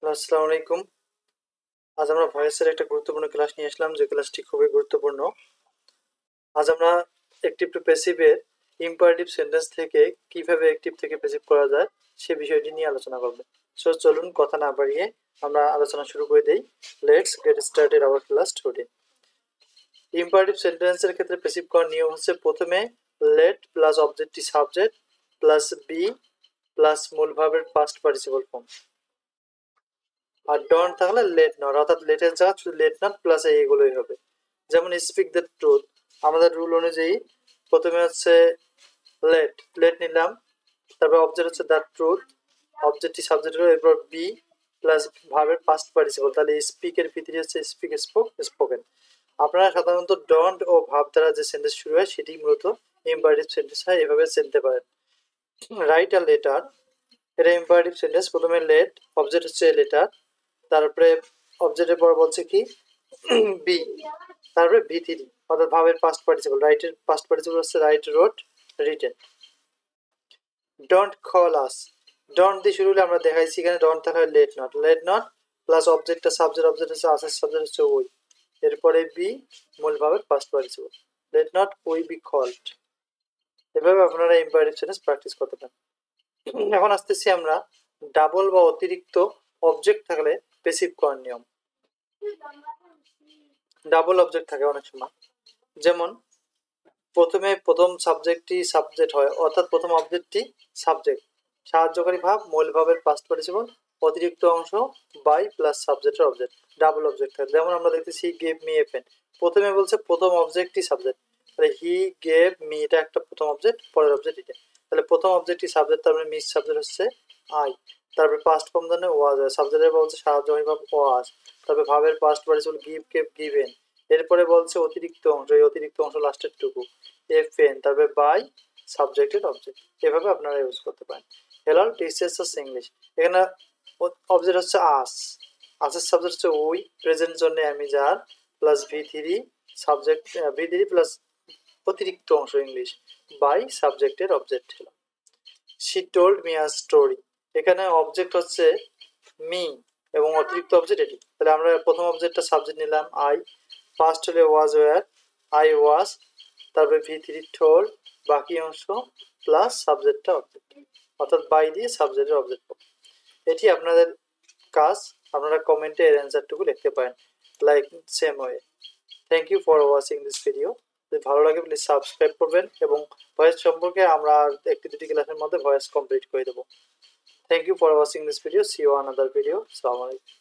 আসসালামু আলাইকুম। আজ আমরা ভয়েসের একটা গুরুত্বপূর্ণ ক্লাস নিয়ে আসলাম, যে ক্লাসটি খুবই গুরুত্বপূর্ণ। আজ আমরা অ্যাক্টিভ টু প্যাসিভের ইম্পারেটিভ সেন্টেন্স থেকে কিভাবে অ্যাক্টিভ থেকে প্যাসিভ করা যায় সে বিষয়টি নিয়ে আলোচনা করব। সো চলুন কথা না বাড়িয়ে আমরা আলোচনা শুরু করে দেই। Let's get started our class today. Imperative সেন্টেন্সের ক্ষেত্রে প্যাসিভ করার নিয়ম হচ্ছে প্রথমে লেট প্লাস অবজেক্টটি সাবজেক্ট প্লাস বি প্লাস মূল ভার্বের পাস্ট পার্টিসিপল ফর্ম। আর ডন্ট থাকলে লেট নট, অর্থাৎ লেটের জায়গা শুধু লেট নট প্লাস এইগুলোই হবে। যেমন স্পিক দ্য ট্রুথ, আমাদের রুল অনুযায়ী প্রথমে হচ্ছে লেট লেট নিলাম, তারপর অবজেক্ট হচ্ছে দ্য ট্রুথ, অবজেক্টটি সাবজেক্ট হলো, এরপর বি প্লাস ভার্বের পাস্ট পার্টিসিপল, তাহলে স্পিকের ভিতরে হচ্ছে স্পিক স্পোক স্পোকেন। আপনারা সাধারণত ডন্ট ও ভাব দ্বারা যে সেন্টেন্স শুরু হয় সেটি মূলত ইম্পারেটিভ সেন্টেন্স হয়, এভাবে চিনতে পারেন। রাইট আ লেটার, এটা ইম্পারেটিভ সেন্টেন্স। প্রথমে লেট, অবজেক্ট হচ্ছে লেটার, তারপরে অবজেক্টের পর বলছে কি বি, তারপরে ভি থ্রি, অর্থাৎ ভাবের পাস্ট পার্টিসিপল। রাইটের পাস্ট পার্টিসিপল হচ্ছে write, wrote, written. Don't call us, don't দিয়ে শুরু হলে আমরা দেখাইছি এখানে ডন্ট থাকলে let not, let not plus অবজেক্টটা সাবজেক্ট, অবজেক্ট হচ্ছে আসের সাবজেক্ট হচ্ছে ওই, এরপরে বি মূল ভাবের past participle, let not we be called. এভাবে আপনারা ইম্পারেটিভ সেন্টেন্স প্র্যাকটিস করতে পারেন। এখন আসতেছি আমরা ডাবল বা অতিরিক্ত অবজেক্ট থাকলে প্যাসিভ করার নিয়ম। ডাবল অবজেক্ট থাকে অনেক সময়, যেমন প্রথম সাবজেক্টটি সাবজেক্ট হয়, অর্থাৎ প্রথম অবজেক্টটি সাবজেক্ট, সাহায্যকারী ভাব মূল ভাবের পাস্ট পার্টিসিপল, অতিরিক্ত অংশ বাই প্লাস সাবজেক্টের অবজেক্ট। ডাবল অবজেক্ট থাকে, যেমন আমরা দেখতেছি he gave me a pen, প্রথমে বলছে প্রথম অবজেক্টই সাবজেক্ট, তাহলে হি গেভ মি এটা একটা প্রথম অবজেক্ট, পরের অবজেক্ট এটা, তাহলে প্রথম অবজেক্টই সাবজেক্ট, তারপরে মিস সাবজেক্ট হচ্ছে আই, তারপরে পাস্ট ফর্ম ধরে ওয়াজ হয়, সাবজেক্টের বলছে সাহায্যকারী ভাব ওয়াজ, তারপরে ভাবের past participle give gave given, এরপরে বলছে অতিরিক্ত অংশ, এই অতিরিক্ত অংশ লাস্টের টুকু এফএন, তারপরে বাই সাবজেক্টের অবজেক্ট। এভাবে আপনারা ইউজ করতে পারেন। হ্যালো টিচার্স অফ ইংলিশ, এখানে অবজেক্ট হচ্ছে আস, আসের সাবজেক্ট হচ্ছে উই, প্রেজেন্ট জন্য আমি যার, plus V three subject, V three plus অতিরিক্ত অংশ ইংলিশ বাই সাবজেক্টের অবজেক্ট হলো। She told me a story, এখানে অবজেক্ট হচ্ছে মি এবং অতিরিক্ত অবজেক্ট এটি, তাহলে আমরা প্রথম অবজেক্টটা সাবজেক্ট নিলাম আই, ফার্স্ট হলে ওয়াজ ওয়ার, আই ওয়াজ, তারপরে ভি থ্রি টোল্ড, বাকি অংশ প্লাস সাবজেক্টটা অবজেক্ট, অর্থাৎ বাই দিয়ে সাবজেক্টের অবজেক্ট। এটি আপনাদের কাজ, আপনারা কমেন্টে এর অ্যান্সারটুকু লিখতে পারেন like same way. Thank you for watching this video. যদি ভালো লাগে প্লিজ সাবস্ক্রাইব করবেন, এবং ভয়েস সম্পর্কে আমরা একটি দুটি ক্লাসের মধ্যে ভয়েস কমপ্লিট করে দেবো। Thank you for watching this video, see you another video. আসসালামু আলাইকুম।